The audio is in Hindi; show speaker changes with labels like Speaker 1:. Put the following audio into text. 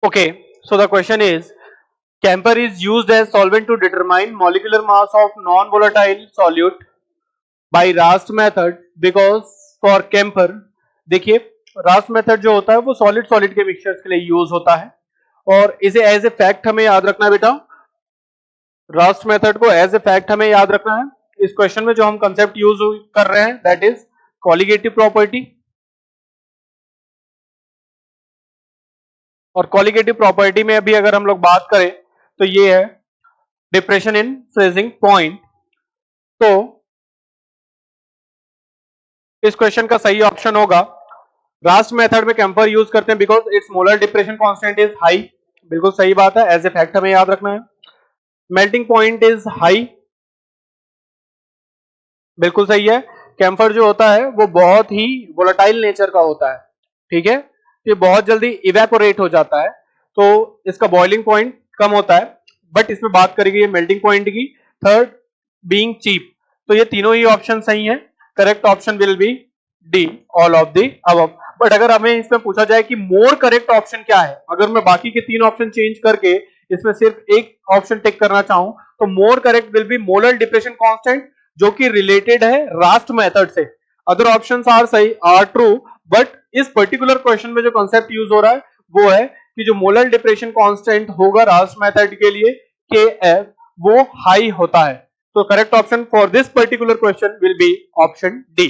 Speaker 1: Okay, so the question is, camphor is used as solvent to determine molecular mass of non-volatile solute by Rast method because for camphor देखिए रास्ट मेथड जो होता है वो सॉलिड सॉलिड के मिक्सचर्स के लिए यूज होता है और इसे एज ए फैक्ट हमें याद रखना है बेटा। रास्ट मेथड को एज ए फैक्ट हमें याद रखना है। इस क्वेश्चन में जो हम कंसेप्ट यूज कर रहे हैं दैट इज कॉलिगेटिव प्रॉपर्टी, और कॉलिगेटिव प्रॉपर्टी में अभी अगर हम लोग बात करें तो ये है डिप्रेशन इन फ्रीजिंग पॉइंट। तो इस क्वेश्चन का सही ऑप्शन होगा रास्ट मेथड में कैम्फर यूज करते हैं because it's molar depression constant is high. बिल्कुल सही बात है, एज ए फैक्ट हमें याद रखना है। मेल्टिंग पॉइंट इज हाई, बिल्कुल सही है। कैम्फर जो होता है वो बहुत ही वोलेटाइल नेचर का होता है, ठीक है, ये बहुत जल्दी इवेपोरेट हो जाता है तो इसका बॉइलिंग पॉइंट कम होता है, बट इसमें बात करेंगे मेल्टिंग पॉइंट की। थर्ड बीइंग चीप, तो ये तीनों ही ऑप्शन सही हैं। Correct option will be D, all of the above. But अगर हमें इसमें पूछा जाए कि मोर करेक्ट ऑप्शन क्या है, अगर मैं बाकी के तीन ऑप्शन चेंज करके इसमें सिर्फ एक ऑप्शन टिक करना चाहूं तो more correct will be molar depression constant, जो कि रिलेटेड है रास्ट मेथड से। अदर ऑप्शंस आर सही, आर ट्रू, बट इस पर्टिकुलर क्वेश्चन में जो कॉन्सेप्ट यूज हो रहा है वो है कि जो मोलर डिप्रेशन कांस्टेंट होगा रास्ट मेथड के लिए Kf वो हाई होता है। तो correct option for this particular question will be option D.